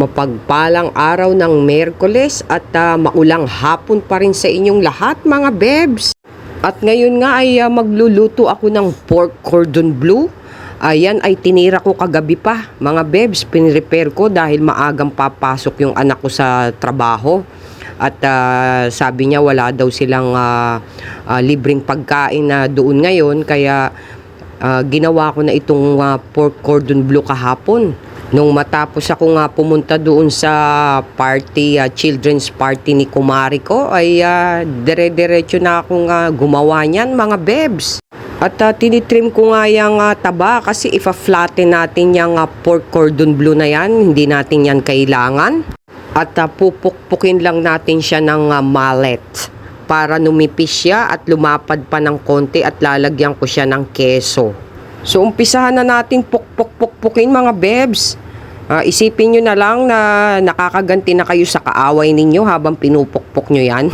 Mapagpalang araw ng Miyerkules at maulang hapon pa rin sa inyong lahat mga bebs. At ngayon nga ay magluluto ako ng pork cordon bleu. Ayan ay tinira ko kagabi pa mga bebs. Pinrepare ko dahil maagang papasok yung anak ko sa trabaho. At sabi niya wala daw silang libreng pagkain na doon ngayon. Kaya ginawa ko na itong pork cordon bleu kahapon. Nung matapos ako nga pumunta doon sa party, children's party ni kumari ko, ay dire-diretso na akong gumawa niyan mga bebs. At tinitrim ko nga yung taba kasi ifa-flatten natin yung pork cordon bleu na yan, hindi natin yan kailangan. At pupukpukin lang natin siya ng mallet para numipis siya at lumapad pa ng konti at lalagyan ko siya ng keso. So umpisahan na natin pukpukin mga bebs. Isipin nyo na lang na nakakaganti na kayo sa kaaway ninyo habang pinupukpok nyo yan.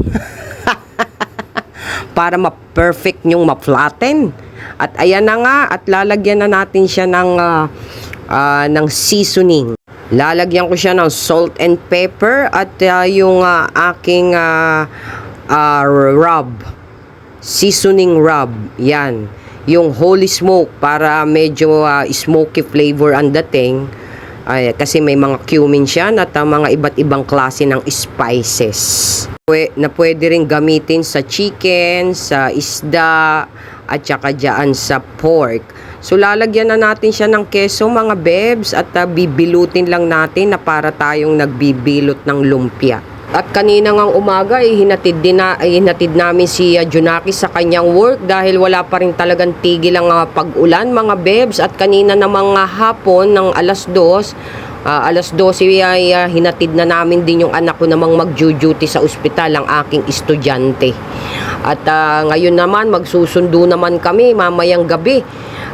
Para ma-perfect nyong ma-flatten. At ayan na nga, at lalagyan na natin siya ng seasoning. Lalagyan ko siya ng salt and pepper at yung aking rub. Seasoning rub. Yan. Yung holy smoke para medyo smoky flavor ang dating. Kasi may mga cumin siya at mga iba't ibang klase ng spices na pwede rin gamitin sa chicken, sa isda at saka dyan sa pork. So lalagyan na natin siya ng keso mga bebs at bibilutin lang natin na para tayong nagbibilot ng lumpia. At kanina ngang umaga hinatid namin si Junaki sa kanyang work dahil wala pa rin talagang tigil ang pag-ulan mga bebs. At kanina namang hapon ng alas 12 ay hinatid na namin din yung anak ko namang mag-duty sa ospital, ang aking estudyante. At ngayon naman magsusundo naman kami mamayang gabi.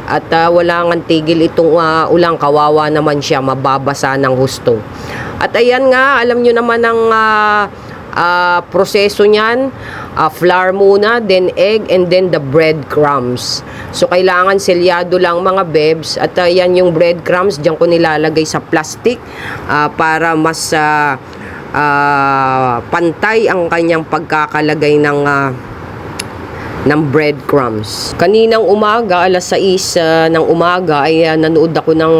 At wala ngang tigil itong ulang, kawawa naman siya, mababasa ng husto. At ayan nga, alam nyo naman ang proseso niyan. Flour muna, then egg, and then the breadcrumbs. So kailangan selyado lang mga bebs. At ayan yung breadcrumbs, diyan ko nilalagay sa plastic para mas pantay ang kanyang pagkakalagay ng breadcrumbs. Kaninang umaga, alas 6 ng umaga ay nanood ako ng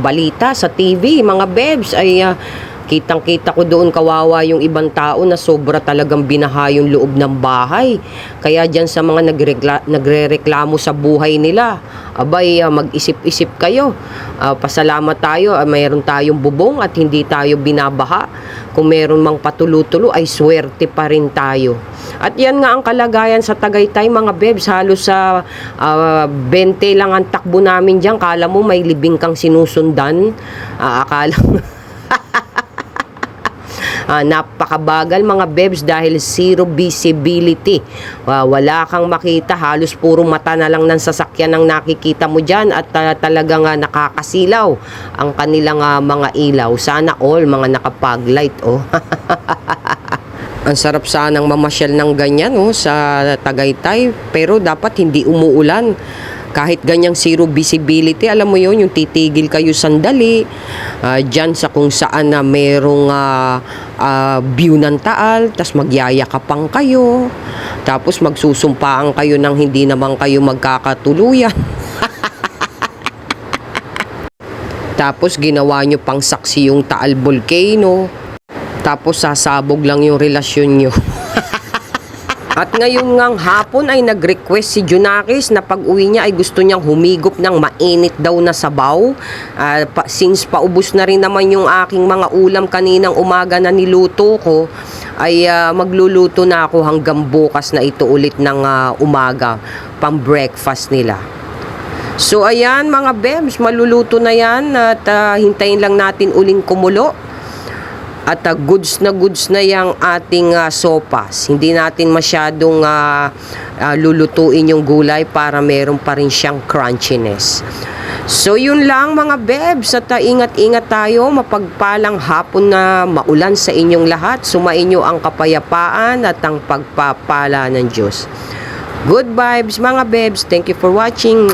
balita sa TV. Mga bebs ay kitang-kita ko doon kawawa yung ibang tao na sobra talagang binaha yung loob ng bahay. Kaya dyan sa mga nagrereklamo sa buhay nila, abay mag-isip-isip kayo. Pasalamat tayo, mayroon tayong bubong at hindi tayo binabaha. Kung meron mang patulo-tulo ay swerte pa rin tayo. At yan nga ang kalagayan sa Tagaytay mga bebs. Halos sa 20 lang ang takbo namin dyan. Kala mo may libing kang sinusundan. Akala mo napakabagal mga bebs dahil zero visibility. Wala kang makita, halos puro mata na lang ng sasakyan ang nakikita mo dyan at talagang nakakasilaw ang kanilang mga ilaw. Sana all mga nakapaglight Ang sarap sanang mamasyal ng ganyan sa Tagaytay, pero dapat hindi umuulan. Kahit ganyang zero visibility, alam mo yon, yung titigil kayo sandali dyan sa kung saan na merong view ng Taal, tas magyayakapang kayo, tapos magsusumpaan kayo ng hindi naman kayo magkakatuluyan. Tapos ginawa nyo pang saksi yung Taal Volcano, tapos sasabog lang yung relasyon nyo. At ngayon ngang hapon ay nag-request si Junakis na pag-uwi niya ay gusto niyang humigop ng mainit daw na sabaw. Since paubos na rin naman yung aking mga ulam kaninang umaga na niluto ko, ay magluluto na ako hanggang bukas na ito ulit ng umaga, pang breakfast nila. So ayan mga bebs, maluluto na yan at hintayin lang natin uling kumulo. At goods na yung ating sopas. Hindi natin masyadong lulutuin yung gulay para meron pa rin siyang crunchiness. So yun lang mga bebs, at ingat-ingat tayo. Mapagpalang hapon na maulan sa inyong lahat. Sumainyo ang kapayapaan at ang pagpapala ng Diyos. Good vibes mga bebs. Thank you for watching.